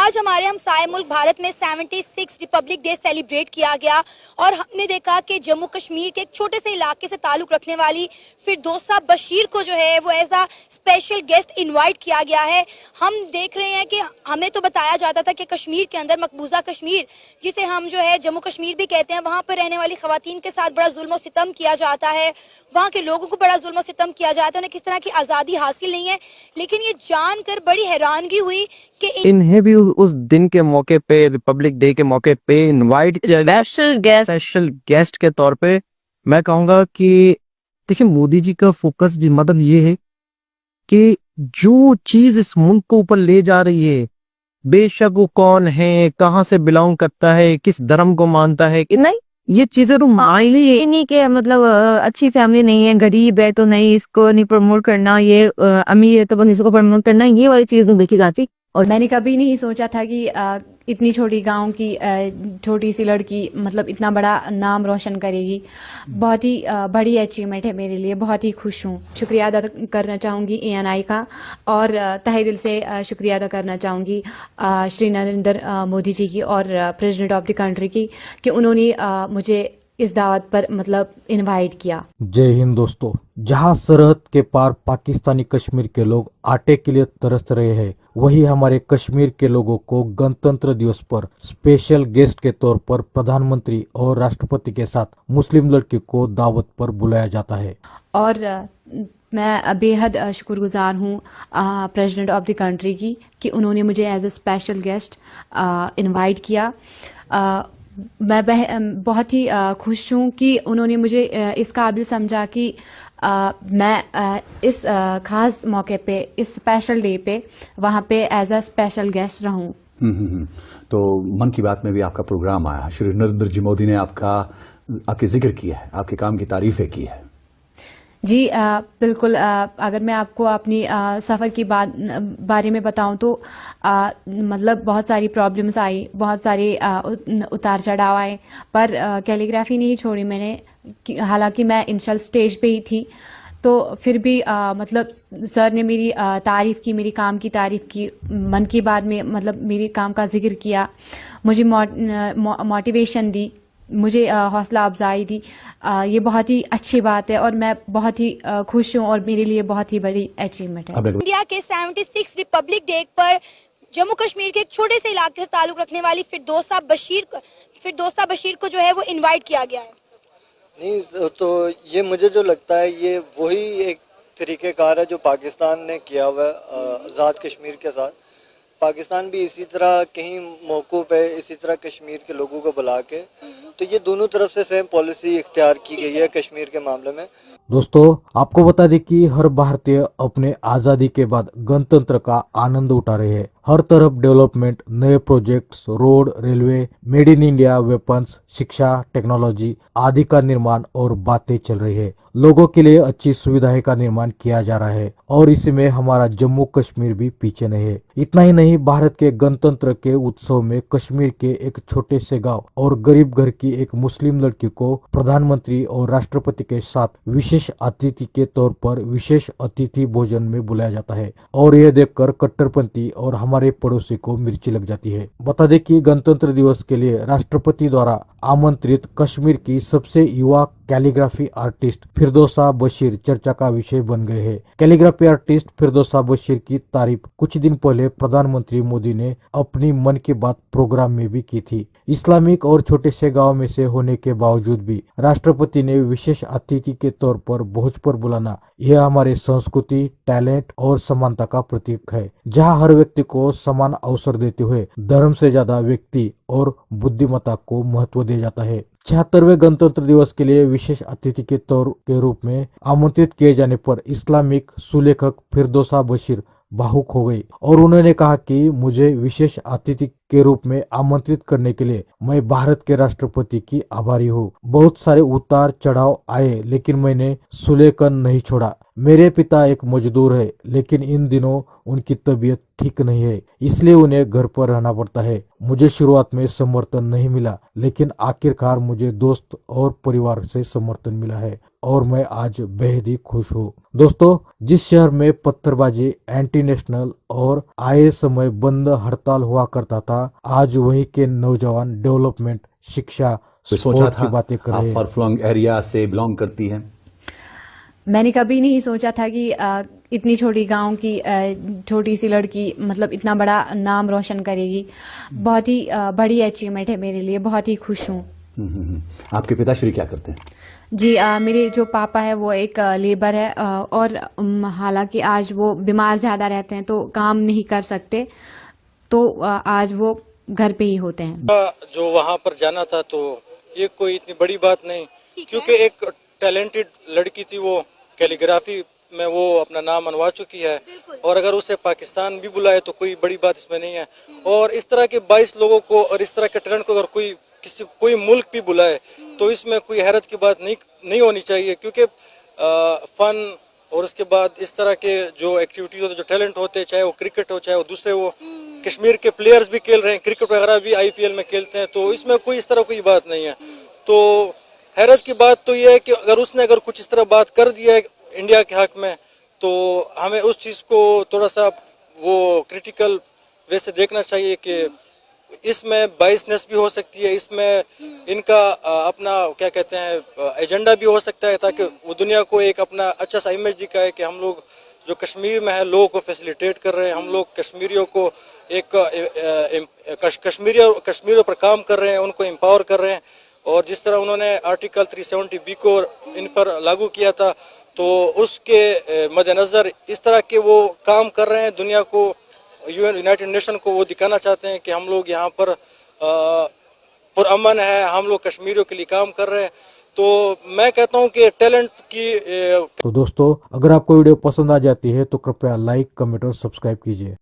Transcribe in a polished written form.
आज हमारे हमसाए मुल्क भारत में 76 रिपब्लिक डे सेलिब्रेट किया गया और हमने देखा कि जम्मू कश्मीर के एक छोटे से इलाके से ताल्लुक रखने वाली फिरदौसा बशीर को जो है वो एज आ स्पेशल गेस्ट इनवाइट किया गया है। हम देख रहे हैं कि हमें तो बताया जाता था कि कश्मीर के अंदर मकबूजा कश्मीर, जिसे हम जो है जम्मू कश्मीर भी कहते हैं, वहाँ पर रहने वाली खवातीन के साथ बड़ा जुल्म और सितम किया जाता है, वहाँ के लोगों को बड़ा जुल्म और सितम किया जाता है, उन्हें किस तरह की आज़ादी हासिल नहीं है। लेकिन ये जानकर बड़ी हैरानगी हुई कि इन्हें भी उस दिन के मौके पे, रिपब्लिक डे के मौके पे इनवाइट किया गया स्पेशल गेस्ट के तौर पे। मैं कहूंगा कि देखिए, मोदी जी का फोकस मतलब ये है कि जो चीज इस मुल्क को ऊपर ले जा रही है, बेशक वो कौन है, कहाँ से बिलोंग करता है, किस धर्म को मानता है, कि नहीं, ये चीजें तो मायने ये नहीं कि मतलब अच्छी फैमिली नहीं है, गरीब है तो नहीं, इसको नहीं प्रमोट करना, ये अमीर है तो बस इसको प्रमोट करना, ये वाली चीज नहीं देखी जाती। और मैंने कभी नहीं सोचा था कि इतनी छोटी गांव की छोटी सी लड़की मतलब इतना बड़ा नाम रोशन करेगी। बहुत ही बड़ी अचीवमेंट है मेरे लिए, बहुत ही खुश हूँ। शुक्रिया अदा करना चाहूँगी ANI का, और तहे दिल से शुक्रिया अदा करना चाहूँगी श्री नरेंद्र मोदी जी की और प्रेसिडेंट ऑफ द कंट्री की कि उन्होंने मुझे इस दावत पर मतलब इनवाइट किया। जय हिंद दोस्तों। जहां सरहद के पार पाकिस्तानी कश्मीर के लोग आटे के लिए तरस रहे हैं, वही हमारे कश्मीर के लोगों को गणतंत्र दिवस पर स्पेशल गेस्ट के तौर पर प्रधानमंत्री और राष्ट्रपति के साथ मुस्लिम लड़की को दावत पर बुलाया जाता है। और मैं बेहद शुक्रगुजार हूँ प्रेसिडेंट ऑफ द कंट्री की कि उन्होंने मुझे as a special guest invite किया। मैं बहुत ही खुश हूँ कि उन्होंने मुझे इस काबिल समझा कि मैं इस खास मौके पे, इस स्पेशल डे पे वहाँ पे एज अ स्पेशल गेस्ट रहूँ। तो मन की बात में भी आपका प्रोग्राम आया, श्री नरेंद्र जी मोदी ने आपके जिक्र किया है, आपके काम की तारीफें की है। जी बिल्कुल। अगर मैं आपको अपनी सफ़र की बारे में बताऊं तो मतलब बहुत सारी प्रॉब्लम्स आई, बहुत सारे उतार चढ़ाव आए, पर कैलीग्राफी नहीं छोड़ी मैंने। हालांकि मैं इनिशियल स्टेज पे ही थी, तो फिर भी मतलब सर ने मेरी तारीफ़ की, मेरी काम की तारीफ़ की, मन की बात में मतलब मेरे काम का जिक्र किया, मुझे मोटिवेशन दी, मुझे हौसला अफजाई दी। ये बहुत ही अच्छी बात है और मैं बहुत ही खुश हूँ और मेरे लिए बहुत ही बड़ी अचीवमेंट है। इंडिया के 76 रिपब्लिक डे पर जम्मू कश्मीर के एक छोटे से इलाके से ताल्लुक रखने वाली फिरदौसा बशीर को जो है वो इनवाइट किया गया है। नहीं तो ये मुझे जो लगता है ये वही एक तरीक़ेकार है जो पाकिस्तान ने किया हुआ है आज़ाद कश्मीर के साथ। पाकिस्तान भी इसी तरह कहीं मौक़ों पे इसी तरह कश्मीर के लोगों को बुला के, तो ये दोनों तरफ से सेम पॉलिसी इख्तियार की गई है कश्मीर के मामले में। दोस्तों, आपको बता दें कि हर भारतीय अपने आजादी के बाद गणतंत्र का आनंद उठा रहे हैं। हर तरफ डेवलपमेंट, नए projects, road, railway, made in India, weapons, शिक्षा, टेक्नोलॉजी आदि का निर्माण और बातें चल रही है। लोगों के लिए अच्छी सुविधाएं का निर्माण किया जा रहा है और इसमें हमारा जम्मू कश्मीर भी पीछे नहीं है। इतना ही नहीं, भारत के गणतंत्र के उत्सव में कश्मीर के एक छोटे से गांव और गरीब घर की एक मुस्लिम लड़की को प्रधानमंत्री और राष्ट्रपति के साथ विशेष अतिथि के तौर पर विशेष अतिथि भोजन में बुलाया जाता है और यह देखकर कट्टरपंथी और हमारे पड़ोसी को मिर्ची लग जाती है। बता दें कि गणतंत्र दिवस के लिए राष्ट्रपति द्वारा आमंत्रित कश्मीर की सबसे युवा कैलीग्राफी आर्टिस्ट फिरदौसा बशीर चर्चा का विषय बन गए हैं। कैलीग्राफी आर्टिस्ट फिरदौसा बशीर की तारीफ कुछ दिन पहले प्रधानमंत्री मोदी ने अपनी मन की बात प्रोग्राम में भी की थी। इस्लामिक और छोटे से गांव में से होने के बावजूद भी राष्ट्रपति ने विशेष अतिथि के तौर पर भोज पर बुलाना, यह हमारे संस्कृति, टैलेंट और समानता का प्रतीक है। जहां हर व्यक्ति को समान अवसर देते हुए धर्म से ज्यादा व्यक्ति और बुद्धिमत्ता को महत्व दिया जाता है। 76वें गणतंत्र दिवस के लिए विशेष अतिथि के तौर के रूप में आमंत्रित किए जाने पर इस्लामिक सुलेखक फिरदौसा बशीर भावुक हो गई और उन्होंने कहा कि मुझे विशेष अतिथि के रूप में आमंत्रित करने के लिए मैं भारत के राष्ट्रपति की आभारी हूँ। बहुत सारे उतार चढ़ाव आए लेकिन मैंने सुलेखन नहीं छोड़ा। मेरे पिता एक मजदूर है लेकिन इन दिनों उनकी तबीयत ठीक नहीं है, इसलिए उन्हें घर पर रहना पड़ता है। मुझे शुरुआत में समर्थन नहीं मिला लेकिन आखिरकार मुझे दोस्त और परिवार से समर्थन मिला है। और मैं आज बेहद ही खुश हूँ। दोस्तों, जिस शहर में पत्थरबाजी, एंटी नेशनल और आए समय बंद हड़ताल हुआ करता था, आज वही के नौजवान डेवलपमेंट, शिक्षा, तो सोचा स्पोर्ट की था बातें कर रहे आप हैं। फार फ्लंग एरिया से बिलोंग करती हैं? मैंने कभी नहीं सोचा था कि इतनी छोटी गांव की छोटी सी लड़की मतलब इतना बड़ा नाम रोशन करेगी। बहुत ही बड़ी अचीवमेंट है मेरे लिए, बहुत ही खुश हूँ। आपके पिताश्री क्या करते हैं? जी मेरे जो पापा है वो एक लेबर है और हालांकि आज वो बीमार ज़्यादा रहते हैं तो काम नहीं कर सकते, तो आज वो घर पे ही होते हैं। जो वहाँ पर जाना था तो ये कोई इतनी बड़ी बात नहीं, क्योंकि एक टैलेंटेड लड़की थी, वो कैलीग्राफी में वो अपना नाम मनवा चुकी है, और अगर उसे पाकिस्तान भी बुलाए तो कोई बड़ी बात इसमें नहीं है। और इस तरह के 22 लोगों को और इस तरह के टैलेंट को अगर कोई मुल्क भी बुलाए तो इसमें कोई हैरत की बात नहीं होनी चाहिए, क्योंकि फन और उसके बाद इस तरह के जो एक्टिविटीज होते, जो टैलेंट होते हैं, चाहे वो क्रिकेट हो चाहे वो दूसरे, वो कश्मीर के प्लेयर्स भी खेल रहे हैं, क्रिकेट वगैरह भी IPL में खेलते हैं, तो इसमें कोई इस तरह कोई बात नहीं है। तो हैरत की बात तो ये है कि अगर कुछ इस तरह बात कर दिया है इंडिया के हक में, तो हमें उस चीज़ को थोड़ा सा वो क्रिटिकल वे से देखना चाहिए कि इसमें बाइसनेस भी हो सकती है, इसमें इनका अपना क्या कहते हैं एजेंडा भी हो सकता है, ताकि वो दुनिया को एक अपना अच्छा सा इमेज दिखाए कि हम लोग जो कश्मीर में है लोगों को फैसिलिटेट कर रहे हैं, हम लोग कश्मीरियों को एक कश्मीरियों पर काम कर रहे हैं, उनको एम्पावर कर रहे हैं। और जिस तरह उन्होंने आर्टिकल 370B को इन पर लागू किया था, तो उसके मद्देनज़र इस तरह के वो काम कर रहे हैं, दुनिया को, यूनाइटेड नेशन को वो दिखाना चाहते हैं कि हम लोग यहाँ पर पुरअमन है, हम लोग कश्मीरियों के लिए काम कर रहे हैं। तो मैं कहता हूँ कि टैलेंट की तो दोस्तों, अगर आपको वीडियो पसंद आ जाती है तो कृपया लाइक, कमेंट और सब्सक्राइब कीजिए।